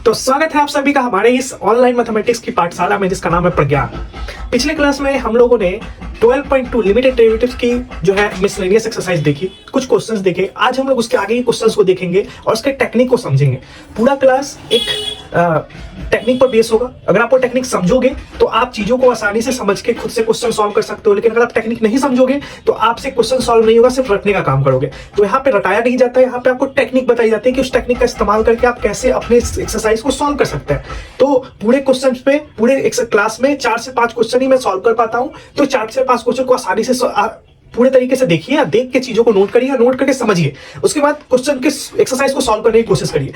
तो स्वागत है आप सभी का हमारे इस ऑनलाइन मैथमेटिक्स की पाठशाला में जिसका नाम है प्रज्ञान। पिछले क्लास में हम लोगों ने 12.2 लिमिटेड डेरिवेटिव्स की जो है मिसलेनियस एक्सरसाइज देखी, कुछ क्वेश्चंस देखे। आज हम लोग उसके आगे के क्वेश्चंस को देखेंगे और उसके टेक्निक को समझेंगे। पूरा क्लास एक टेक्निक पर बेस होगा। अगर आप वो टेक्निक समझोगे तो आप चीजों को आसानी से समझ के खुद से क्वेश्चन सॉल्व कर सकते हो, लेकिन अगर आप टेक्निक नहीं समझोगे तो आपसे क्वेश्चन सॉल्व नहीं होगा, सिर्फ रटने का काम करोगे। तो यहाँ पे रटाया नहीं जाता है, यहाँ पे आपको टेक्निक बताई जाती है कि उस टेक्निक का इस्तेमाल करके आप कैसे अपने एक्सरसाइज को सॉल्व कर सकते हैं। तो पूरे क्वेश्चन पे पूरे क्लास में 4 से 5 क्वेश्चन ही मैं सॉल्व कर पाता हूं। तो 4 से 5 क्वेश्चन को आसानी से पूरे तरीके से देखिए, देख के चीजों को नोट करिए, नोट करके समझिए, उसके बाद क्वेश्चन के एक्सरसाइज को सॉल्व करने की कोशिश करिए।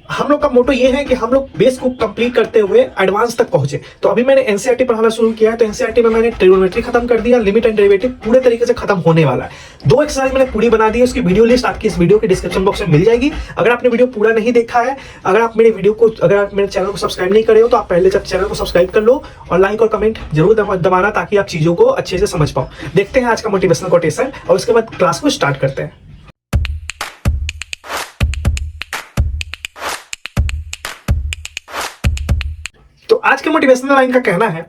हम लोग का मोटो ये है कि हम लोग बेस को कंप्लीट करते हुए एडवांस तक पहुंचे। तो अभी मैंने एनसीईआरटी पढ़ाना शुरू किया है। तो एनसीईआरटी में मैंने ट्रिग्नोमेट्री खत्म कर दिया, लिमिट एंड डेरिवेटिव पूरे तरीके से खत्म होने वाला है। 2 एक्सरसाइज मैंने पूरी बना दी है, उसकी वीडियो लिस्ट आपकी इस वीडियो के डिस्क्रिप्शन बॉक्स में मिल जाएगी। अगर आपने वीडियो पूरा नहीं देखा है, अगर आप मेरे चैनल को सब्सक्राइब नहीं करे हो तो आप पहले चैनल को सब्सक्राइब कर लो और लाइक और कमेंट जरूर दबाना ताकि आप चीजों को अच्छे से समझ पाओ। देखते हैं आज का मोटिवेशनल कोटेशन और उसके बाद क्लास को स्टार्ट करते हैं। तो आज के मोटिवेशनल लाइन का कहना है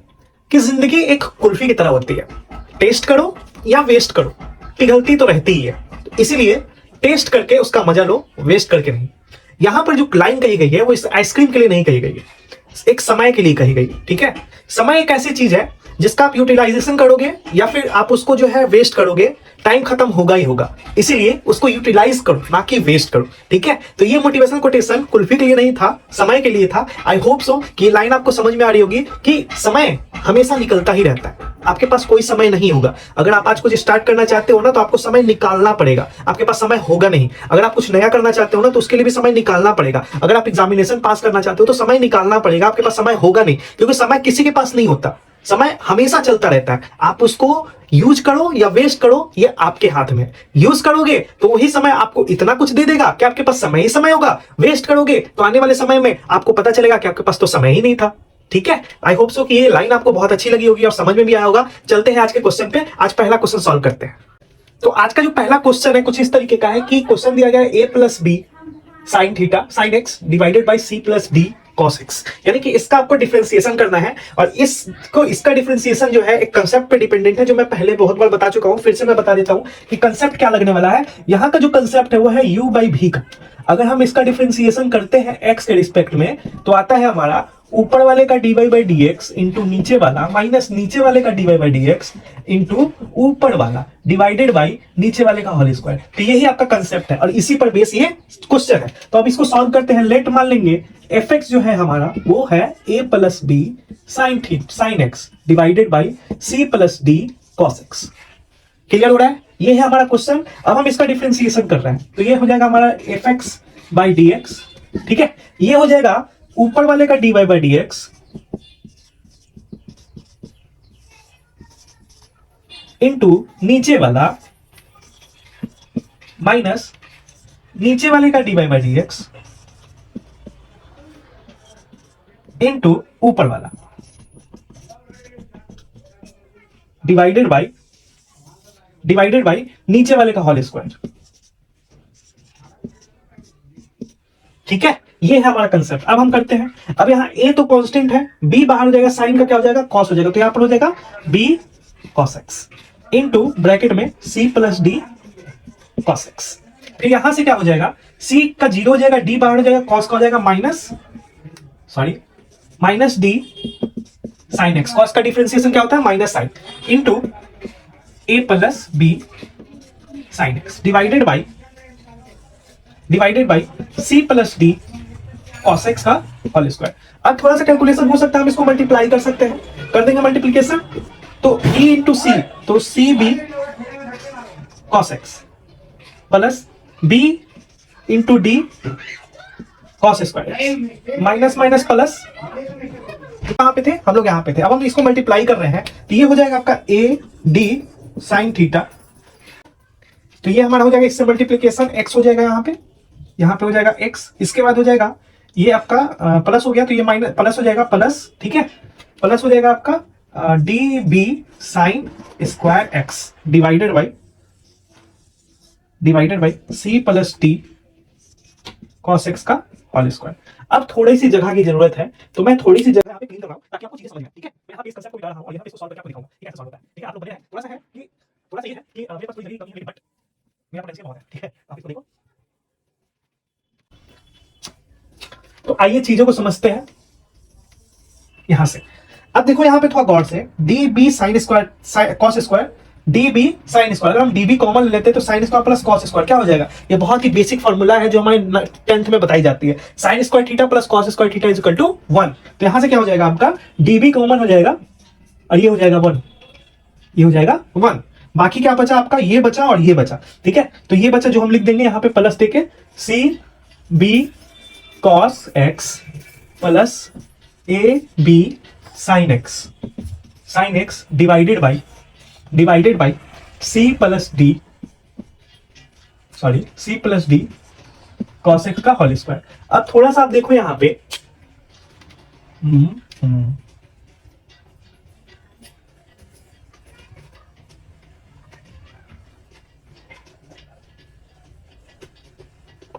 कि जिंदगी एक कुल्फी की तरह होती है, टेस्ट करो या वेस्ट करो, पिघलती तो रहती ही है। तो इसीलिए टेस्ट करके उसका मजा लो, वेस्ट करके नहीं। यहां पर जो लाइन कही गई है वो इस आइसक्रीम के लिए नहीं कही गई है, एक समय के लिए कही गई। ठीक है, समय एक ऐसी चीज है जिसका आप यूटिलाइजेशन करोगे या फिर आप उसको जो है वेस्ट करोगे, टाइम खत्म होगा ही होगा। इसीलिए उसको यूटिलाइज करो, ना कि वेस्ट करो। ठीक है, तो ये मोटिवेशनल कोटेशन कुल्फी के लिए नहीं था, समय के लिए था। आई होप सो कि ये लाइन आपको समझ में आ रही होगी कि समय हमेशा निकलता ही रहता है, आपके पास कोई समय नहीं होगा। अगर आप आज कुछ स्टार्ट करना चाहते हो ना तो आपको समय निकालना पड़ेगा, आपके पास समय होगा नहीं। अगर आप कुछ नया करना चाहते हो ना तो उसके लिए भी समय निकालना पड़ेगा। अगर आप एग्जामिनेशन पास करना चाहते हो तो समय निकालना पड़ेगा, आपके पास समय होगा नहीं, क्योंकि समय किसी के पास नहीं होता। समय हमेशा चलता रहता है। आप उसको यूज करो या वेस्ट करो, ये आपके हाथ में। यूज करोगे तो वही समय आपको इतना कुछ दे देगा कि आपके पास समय ही समय होगा। वेस्ट करोगे तो आने वाले समय में आपको पता चलेगा कि आपके पास तो समय ही नहीं था। ठीक है, आई होप सो कि ये लाइन आपको बहुत अच्छी लगी होगी और समझ में भी आया होगा। चलते हैं आज के क्वेश्चन पे। आज पहला क्वेश्चन सॉल्व करते हैं। तो आज का जो पहला क्वेश्चन है कुछ इस तरीके का है कि क्वेश्चन दिया गया है a plus B sine theta sine X divided by C plus D cos x, यानी कि इसका आपको डिफरेंशिएशन करना है। और इसका डिफरेंशिएशन जो है एक कंसेप्ट पे डिपेंडेंट है, जो मैं पहले बहुत बार बता चुका हूं, फिर से मैं बता देता हूं कि कंसेप्ट क्या लगने वाला है। यहां का जो कंसेप्ट है वो है u बाई v का। अगर हम इसका डिफरेंशिएशन करते हैं x के रिस्पेक्ट में तो आता है हमारा ऊपर वाले का dy बाई dx इंटू नीचे वाला माइनस नीचे वाले का dy बाई dx इंटू ऊपर वाला डिवाइडेड बाई नीचे वाले का होल स्क्वायर। तो यही आपका कंसेप्ट है और इसी पर बेस ये क्वेश्चन है। तो अब इसको सॉल्व करते हैं। लेट मान लेंगे fx जो है हमारा वो है a plus B sine X divided by c plus D cos X. Clear हो रहा है? ये है हमारा क्वेश्चन। अब हम इसका डिफरेंशिएशन कर रहे हैं तो ये हो जाएगा हमारा fx बाई dx। ठीक है, ये हो जाएगा ऊपर वाले का dy बाई dx इंटू नीचे वाला माइनस नीचे वाले का dy बाई dx इंटू ऊपर वाला डिवाइडेड बाई नीचे वाले का होल स्क्वायर। ठीक है, ये है हमारा कंसेप्ट। अब हम करते हैं। अब यहां a तो कांस्टेंट है, b बाहर हो जाएगा, साइन का क्या हो जाएगा cos हो जाएगा। तो यहां पर हो जाएगा b cos x into bracket में c plus D cos x। फिर यहां से क्या हो जाएगा, c का 0 हो जाएगा, d बाहर हो जाएगा, cos का हो जाएगा minus D sine x। cos का डिफरेंशिएशन क्या होता है minus sine into a plus B sine X divided by c plus D cos x का होल स्क्वायर। अब थोड़ा सा कैलकुलेशन हो सकता है, हम इसको मल्टीप्लाई कर सकते हैं, कर देंगे मल्टीप्लीकेशन। तो e इंटू सी, तो C B cos x plus b into D cos square minus minus plus. कहां पे थे हम लोग? यहां पे थे। अब हम इसको मल्टीप्लाई कर रहे हैं तो ये हो जाएगा आपका a डी साइन थीटा। तो ये हमारा हो जाएगा, इससे मल्टीप्लीकेशन x हो जाएगा, यहां पे हो जाएगा x। इसके बाद हो जाएगा ये आपका प्लस हो गया तो ये माइनस प्लस हो जाएगा प्लस। ठीक है, प्लस हो जाएगा आपका D B sine square X divided by C plus D cos X का होल स्क्वायर। अब थोड़ी सी जगह की जरूरत है, तो मैं थोड़ी सी जगह यहाँ पे क्लीन कर रहा हूँ ताकि आपको चीजें समझ आए, ठीक है। मैं यहाँ पे इस कंसेप्ट को बता रहा हूँ और यहाँ पे इसको सॉल्व करके आपको दिखाऊंगा कि कैसे सॉल्व होता है, ठीक है। आप लोग बने रहें, थोड़ा सा है कि थोड़ा सा ये है कि मेरे पास कोई जगह कमी नहीं, बट मेरा पोटेंशियल बहुत है, ठीक है। आप इसको देखो, तो आइए चीजों को समझते हैं यहां से। अब देखो यहाँ पे थोड़ा गौर से, D B sine square cos square D B sine square, अगर हम डी बी कॉमन लेते हैं तो sine square plus cos square क्या हो जाएगा। ये बहुत ही बेसिक फॉर्मूला है जो हमारे 10th में बताई जाती है। Sine square theta plus cos square theta is equal to 1। तो यहां से क्या हो जाएगा आपका, डी बी कॉमन हो जाएगा और ये हो जाएगा 1, ये हो जाएगा 1। बाकी क्या बचा आपका, ये बचा और ये बचा, ठीक है। तो ये बचा जो हम लिख देंगे यहाँ पे प्लस देके, C B cos x plus A B sine X divided by C plus D cos X का होल स्क्वायर। अब थोड़ा सा आप देखो यहां पे,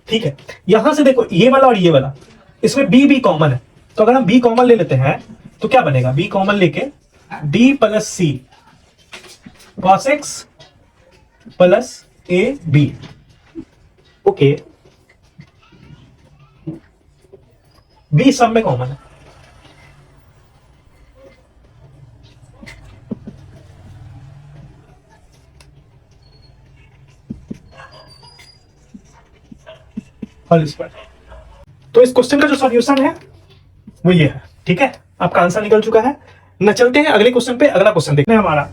ठीक है। यहां से देखो ये वाला और ये वाला, इसमें बी कॉमन है, तो अगर हम बी कॉमन ले लेते हैं तो क्या बनेगा, बी कॉमन लेके D plus C cos x plus A B, okay. B सब में कॉमन है, होल स्क्वायर। तो इस क्वेश्चन का जो सॉल्यूशन है वो ये है, ठीक है। आपका आंसर निकल चुका है। न चलते हैं अगले क्वेश्चन पे। अगला क्वेश्चन देखते हैं हमारा,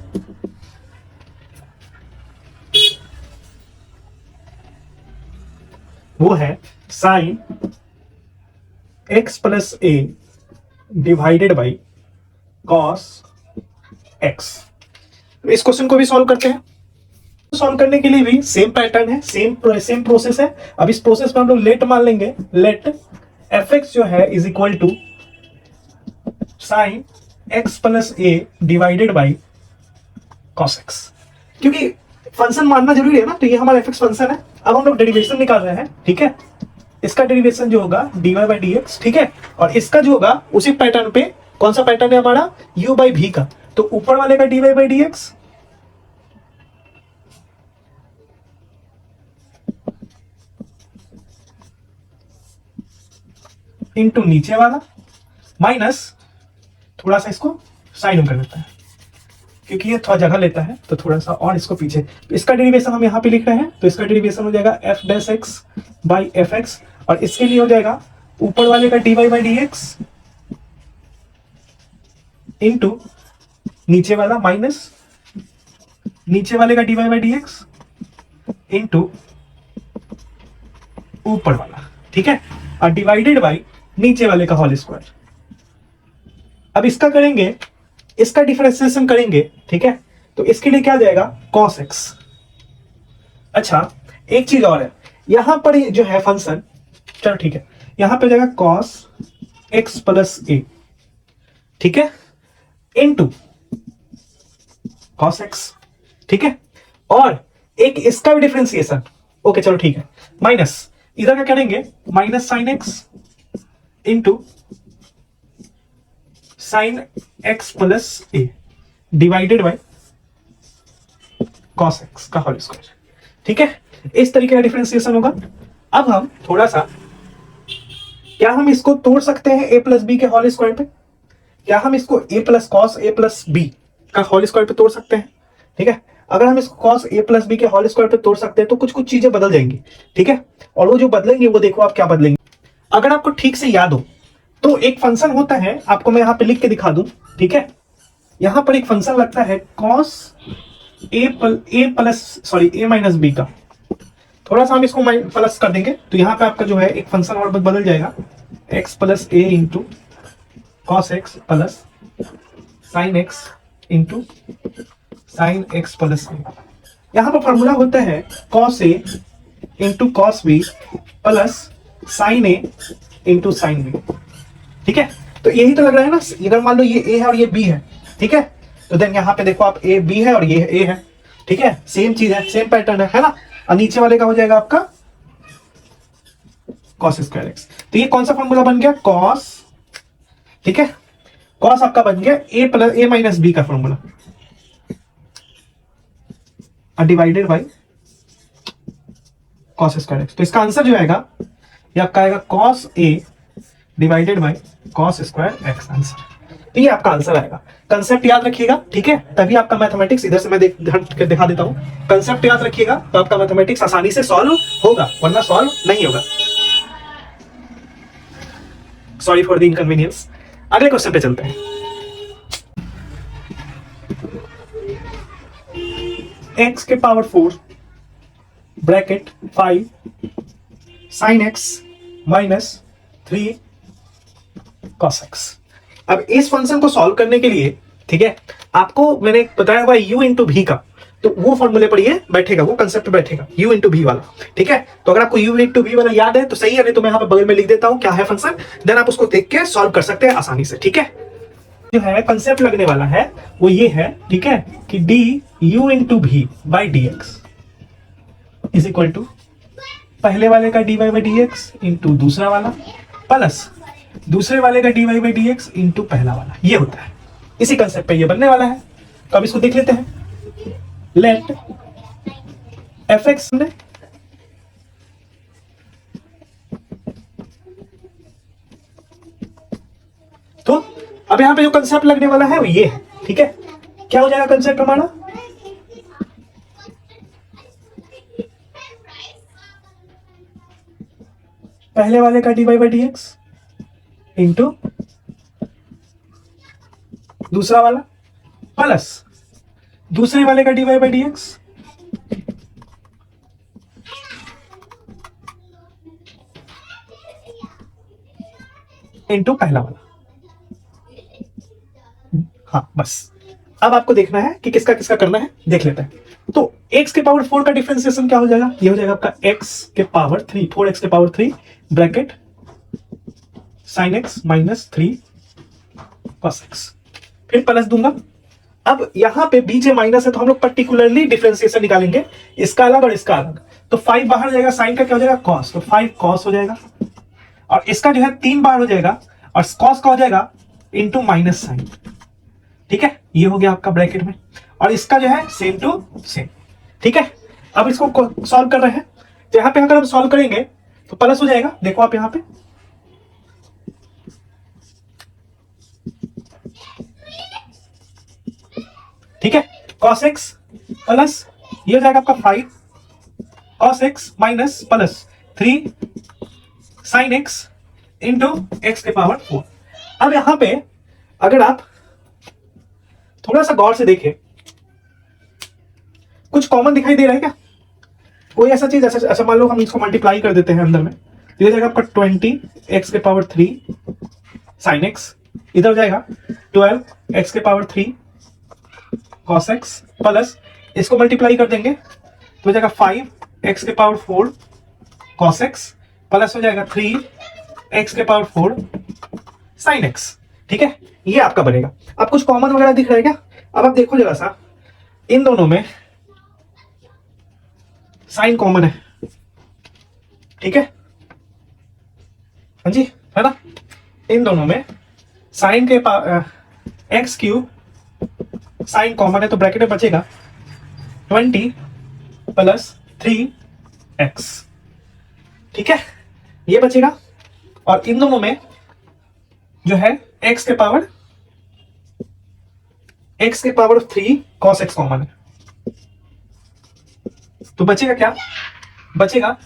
वो है sine x plus A divided by cos x. इस क्वेश्चन को भी सॉल्व करते हैं। सॉल्व करने के लिए भी सेम पैटर्न है, सेम प्रोसेस है। अब इस प्रोसेस में हम लोग लेट मान लेंगे, लेट एफ एक्स जो है is equal to sine x plus A divided by cos X, क्योंकि फंक्शन मानना जरूरी है ना। तो ये हमारा एफ एक्स फंक्शन है। अब हम लोग डेरिवेशन निकाल रहे हैं, ठीक है। इसका डेरिवेशन जो होगा dy बाई डी एक्स, ठीक है। और इसका जो होगा उसी पैटर्न पे, कौन सा पैटर्न है हमारा, u बाई v का। तो ऊपर वाले का dy by D x into नीचे वाला माइनस, थोड़ा सा इसको साइड में कर देता है क्योंकि ये थोड़ा जगह लेता है, तो थोड़ा सा और इसको पीछे। इसका डेरिवेशन हम यहाँ पे लिख रहे हैं, तो इसका डेरिवेशन हो जाएगा F dash X by F X, और इसके लिए हो जाएगा ऊपर वाले का D Y by D x into नीचे वाला माइनस नीचे वाले का D Y by D x into ऊपर वाला, ठीक है। और डिवाइडेड बाई नीचे वाले का होल स्क्वायर। अब इसका करेंगे, इसका डिफरेंशिएशन करेंगे, ठीक है। तो इसके लिए क्या जाएगा, कॉस एक्स। अच्छा एक चीज और है, यहां पर जो है फंक्शन, चलो ठीक है, यहां पे जाएगा कॉस एक्स प्लस ए, ठीक है, इनटू कॉस एक्स, ठीक है। और एक इसका भी डिफरेंशिएशन, ओके चलो ठीक है, माइनस इधर क्या करेंगे, minus sign x into sine x plus A divided by cos X का होल स्क्वायर, ठीक है। इस तरीके का डिफरेंशिएशन होगा। अब हम थोड़ा सा, क्या हम इसको तोड़ सकते हैं ए प्लस बी के होल स्क्वायर पे, क्या हम इसको ए plus cos A plus B का होल स्क्वायर पे तोड़ सकते हैं, ठीक है। अगर हम इसको कॉस ए प्लस बी के होल स्क्वायर पे तोड़ सकते हैं तो कुछ कुछ चीजें बदल जाएंगी, ठीक है। और वो जो बदलेंगे वो देखो आप क्या बदलेंगे। अगर आपको ठीक से याद हो तो एक फंक्शन होता है, आपको मैं यहां पे लिख के दिखा दूं, ठीक है। यहां पर एक फंक्शन लगता है कॉस ए माइनस बी का। थोड़ा सा हम इसको प्लस कर देंगे तो यहां पे आपका जो है एक फंक्शन और बदल जाएगा, x plus a into cos x plus sine x into sine x plus a. यहां पर फॉर्मूला होता है cos a into cos b plus sine a into sine b, ठीक है। तो यही तो लग रहा है ना, अगर मान लो ये ए है और ये बी है, ठीक है। तो देन यहाँ पे देखो आप ए बी है और ये ए है, ठीक है। सेम चीज है, सेम पैटर्न है ना। और नीचे वाले का हो जाएगा आपका कॉस स्क्वायर एक्स। तो ये कौन सा फॉर्मूला बन गया, कॉस, ठीक है, कॉस आपका बन गया ए प्लस ए माइनस बी का formula divided by cos square x. तो इसका आंसर जो आएगा ये आपका आएगा cos A divided by cos square x answer. तो ये आपका आंसर आएगा। कंसेप्ट याद रखिएगा, ठीक है, तभी आपका मैथमेटिक्स, इधर से मैं दिखा देता हूं, कंसेप्ट याद रखिएगा तो आपका मैथमेटिक्स आसानी से सॉल्व होगा, वरना सॉल्व नहीं होगा। Sorry for the inconvenience. अगले क्वेश्चन पे चलते हैं। एक्स के power 4 bracket 5 sine x minus 3 cos x. अब इस फंक्शन को सॉल्व करने के लिए, ठीक है, आपको मैंने बताया हुआ u इंटू भी का, तो वो फॉर्मूले पर ये बैठेगा, वो कंसेप्ट बैठेगा u इंटू भी वाला, ठीक है। तो अगर आपको u इंटू भी वाला याद है तो सही है, नहीं तो मैं यहाँ पे बगल में लिख देता हूं क्या है फंक्शन, देन आप उसको देख के सॉल्व कर सकते हैं आसानी से, ठीक है। जो है कंसेप्ट लगने वाला है वो ये है, ठीक है, कि D u into V by D X is equal to पहले वाले का D Y by D x into दूसरा वाला प्लस दूसरे वाले का D Y by D x into पहला वाला, ये होता है। इसी कंसेप्ट पे ये बनने वाला है। तो अब इसको देख लेते हैं। लेट एफ एक्स ने तो अब यहां पे जो कंसेप्ट लगने वाला है वो ये है, ठीक है। क्या हो जाएगा कंसेप्ट हमारा, पहले वाले का D Y by D x into दूसरा वाला प्लस दूसरे वाले का D Y by D x into पहला वाला। हाँ बस, अब आपको देखना है कि किसका किसका करना है, देख लेते हैं। तो x के पावर 4 का डिफरेंशिएशन क्या हो जाएगा, ये हो जाएगा आपका x के पावर 3, 4x के power 3 bracket sine x minus 3 cos x, फिर प्लस दूंगा। अब यहां पे बीच में माइनस है तो हम लोग पर्टिकुलरली डिफरेंशिएशन निकालेंगे, इसका अलग और इसका अलग। तो 5 बाहर जाएगा, साइन का क्या हो जाएगा कॉस, तो 5 कॉस हो जाएगा, और इसका जो है 3 बाहर हो जाएगा और कॉस का हो जाएगा इंटू माइनस साइन, ठीक है, ये हो गया आपका ब्रैकेट में। और इसका जो है सेम टू सेम, ठीक है। अब इसको सॉल्व कर रहे हैं, तो यहां पे अगर हम सॉल्व करेंगे तो प्लस हो जाएगा, देखो आप यहां पे, ठीक है, cos x प्लस ये हो जाएगा आपका 5 cos x minus plus 3 sin x into x के पावर 4। अब यहां पे अगर आप थोड़ा सा गौर से देखें, कुछ कॉमन दिखाई दे रहा है क्या, कोई ऐसा चीज, ऐसा मान लो हम इसको मल्टीप्लाई कर देते हैं अंदर में, तो हो जाएगा आपका 20 एक्स के पावर 3 साइन एक्स, इधर हो जाएगा 12 एक्स के पावर 3 cos x प्लस इसको मल्टीप्लाई कर देंगे तो हो जाएगा 5 एक्स के पावर 4 cos x प्लस हो जाएगा 3 एक्स के पावर 4 sin x, ठीक है, ये आपका बनेगा। अब कुछ कॉमन वगैरह दिख रहा है क्या, अब आप देखो जरा सा, इन दोनों में साइन कॉमन है, ठीक है, हाँ जी, है ना, इन दोनों में साइन के एक्स क्यूब साइन कॉमन है, तो ब्रैकेट में बचेगा 20 प्लस 3x, ठीक है, ये बचेगा। और इन दोनों में जो है x के पावर 3 cos x कॉमन है, तो बचेगा क्या, बचेगा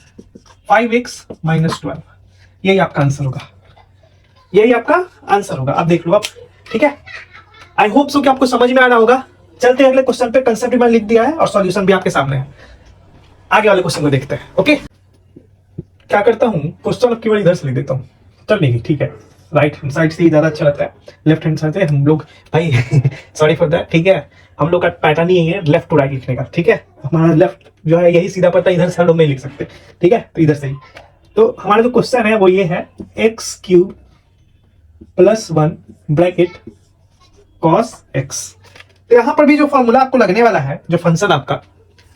5x माइनस 12। यही आपका आंसर होगा, यही आपका आंसर होगा। अब देख लो आप, ठीक है, आई होप सो कि आपको समझ में आ रहा होगा। चलते हैं अगले क्वेश्चन पे, कंसेप्ट भी मैंने लिख दिया है और सॉल्यूशन भी आपके सामने है। आगे वाले क्वेश्चन को देखते हैं। ओके, क्या करता हूं, क्वेश्चन केवल इधर से लिख देता हूं, चल नहीं, ठीक है, राइट हैंड साइड से ही ज्यादा अच्छा लगता है, लेफ्ट हैंड साइड से हम लोग भाई सॉरी फॉर दैट, ठीक है, हम लोग का पैटर्न ही है लेफ्ट टू राइट लिखने का, ठीक है, हमारा लेफ्ट जो है यही सीधा पड़ता है, इधर से हम लोग नहीं लिख सकते, ठीक है, तो इधर से ही। तो हमारा जो क्वेश्चन है वो ये है, x cube plus 1 bracket cos x। तो यहां पर भी जो फॉर्मूला आपको लगने वाला है, जो फंक्शन आपका,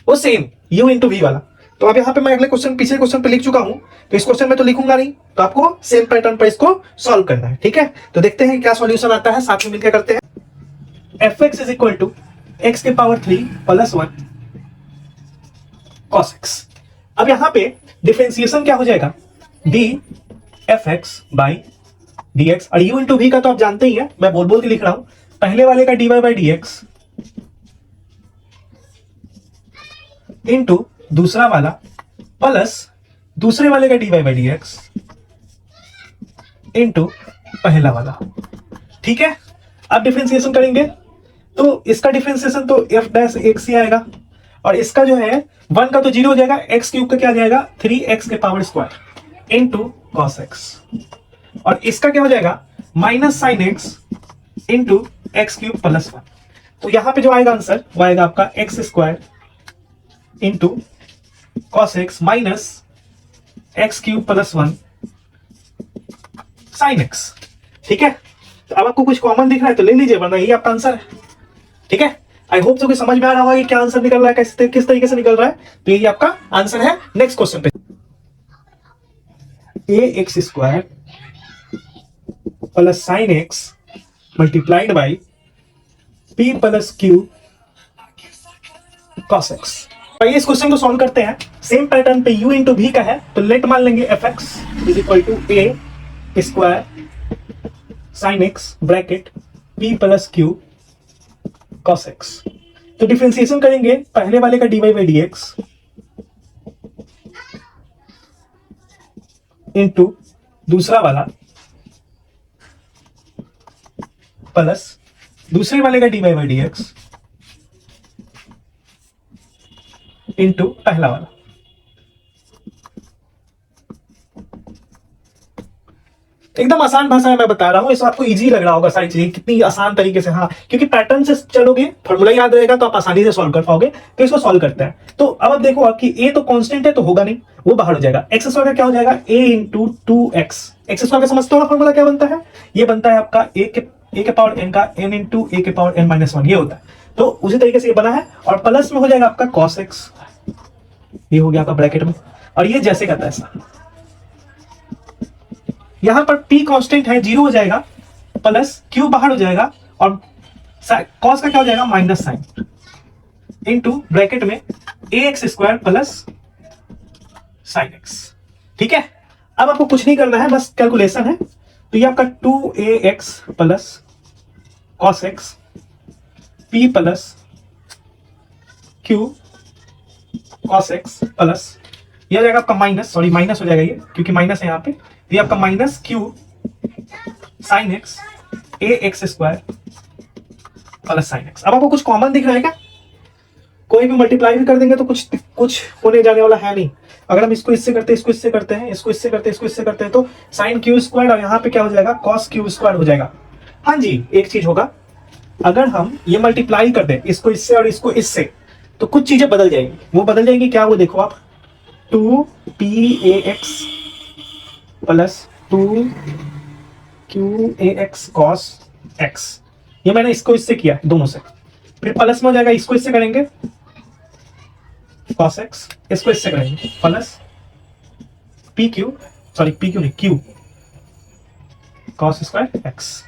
वो सेम u इंटू वी वाला, तो अब यहाँ पे मैं अगले क्वेश्चन पिछले क्वेश्चन पे लिख चुका हूं, तो इस क्वेश्चन में तो लिखूंगा नहीं, तो आपको सेम पैटर्न पर इसको सॉल्व करना है। ठीक है, तो देखते हैं क्या सॉल्यूशन आता है, साथ में मिलकर करते हैं। fx is equal to X के पावर 3 प्लस 1 cos x। अब यहां पे डिफरेंशिएशन क्या हो जाएगा, D F x by D x, और यू इंटू वी का तो आप जानते ही है, मैं बोल बोल के लिख रहा हूं। पहले वाले का D Y by D x into दूसरा वाला प्लस दूसरे वाले का D Y by D x into पहला वाला। ठीक है, अब डिफरेंशिएशन करेंगे तो इसका डिफरेंशिएशन तो एफ डैश एक्स ही आएगा, और इसका जो है 1 का तो 0 हो जाएगा, एक्स क्यूब का क्या आ जाएगा 3x के power square into cos x, और इसका क्या हो जाएगा minus sign x into x cube plus 1। तो यहां पे जो आएगा आंसर वो आएगा आपका x square into cos x minus x cube plus 1 sine x. ठीक है, तो अब आपको कुछ कॉमन दिख रहा है तो ले लीजिए, वरना यही आपका आंसर है। ठीक है, आई होप सो कि समझ में आ रहा होगा कि क्या आंसर निकल रहा है, किस तरीके से निकल रहा है। तो यही आपका आंसर है। नेक्स्ट क्वेश्चन पे, a x square plus sine x multiplied by p plus q cos x. आइए इस क्वेश्चन को सॉल्व करते हैं। सेम पैटर्न पे u इंटू वी का है, तो लेट मान लेंगे f x is equal to a square sine x bracket p plus q cos x. तो डिफरेंशिएशन करेंगे पहले वाले का D Y by D x into दूसरा वाला प्लस दूसरे वाले का D Y by D x into पहला वाला। एकदम आसान भाषा में मैं बता रहा हूं, इसको आपको इजी लग रहा होगा सारी चीजें कितनी आसान तरीके से। हाँ, क्योंकि पैटर्न से चलोगे, फॉर्मूला याद रहेगा तो आप आसानी से सॉल्व कर पाओगे। तो इसको सॉल्व करते हैं। तो अब आप देखो कि a तो कांस्टेंट है तो होगा नहीं, वो बाहर हो जाएगा। एक्स स्क्वायर का क्या हो जाएगा a into 2x। X square का समझते हो ना फॉर्मूला क्या बनता है, ये बनता है आपका a के पावर n का n इंटू a के पावर n माइनस 1, ये होता है। तो उसी तरीके से ये बना है, और प्लस में हो जाएगा आपका cos x, ये हो गया आपका ब्रैकेट में, और ये जैसे का तैसा। यहां पर p कांस्टेंट है, 0 हो जाएगा, प्लस q बाहर हो जाएगा, और cos का क्या हो जाएगा माइनस साइन इंटू ब्रैकेट में ax square plus sign x। ठीक है, अब आपको कुछ नहीं करना है, बस कैलकुलेशन है। तो ये आपका 2ax plus cos x p plus q cos x plus ये हो जाएगा आपका माइनस, सॉरी माइनस हो जाएगा ये, क्योंकि माइनस है यहाँ पे। ये आपका minus q sine x a x square plus sine x. अब आपको कुछ कॉमन दिख रहा है क्या, कोई भी मल्टीप्लाई भी कर देंगे तो कुछ होने जाने वाला है नहीं। अगर हम इसको इससे करते हैं, इसको इससे करते हैं, इसको इससे करते हैं, इसको इससे करते हैं, तो साइन क्यू स्क्वायर, और यहाँ पे क्या हो जाएगा कॉस क्यू स्क्वायर हो जाएगा। हाँ जी, एक चीज होगा, अगर हम ये मल्टीप्लाई कर दें इसको इससे और इसको इससे, तो कुछ चीजें बदल जाएंगी। वो बदल जाएंगी क्या, वो देखो आप, 2pax plus 2qax cos x, ये मैंने इसको इससे किया दोनों से, फिर प्लस में हो जाएगा, इसको इससे करेंगे cos x, इसको इससे करेंगे प्लस pq, सॉरी pq नहीं q cos स्क्वायर x।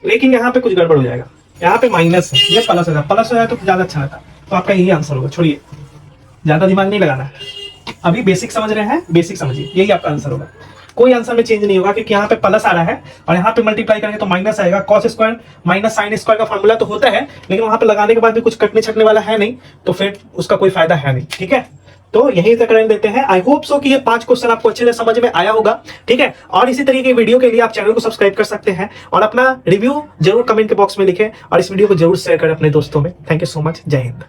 लेकिन यहाँ पे कुछ गड़बड़ हो जाएगा, यहाँ पे माइनस है, ये प्लस हो जाएगा, प्लस हो जाए तो ज्यादा अच्छा रहता। तो आपका यही आंसर होगा, छोड़िए ज्यादा दिमाग नहीं लगाना है, अभी बेसिक समझ रहे हैं, बेसिक समझिए, यही आपका आंसर होगा। कोई आंसर में चेंज नहीं होगा, क्योंकि यहाँ पे प्लस आ रहा है और यहाँ पे मल्टीप्लाई करेंगे तो माइनस आएगा। Cos square minus sine square का फॉर्मूला तो होता है, लेकिन वहां पे लगाने के बाद भी कुछ कटने छटने वाला है नहीं, तो फिर उसका कोई फायदा है नहीं। ठीक है, तो यहीं तक रहने देते हैं। आई होप सो कि ये 5 क्वेश्चन आपको अच्छे से समझ में आया होगा। ठीक है, और इसी तरीके की वीडियो के लिए आप चैनल को सब्सक्राइब कर सकते हैं, और अपना रिव्यू जरूर कमेंट के बॉक्स में लिखें, और इस वीडियो को जरूर शेयर करें अपने दोस्तों में। थैंक यू सो मच, जय हिंद।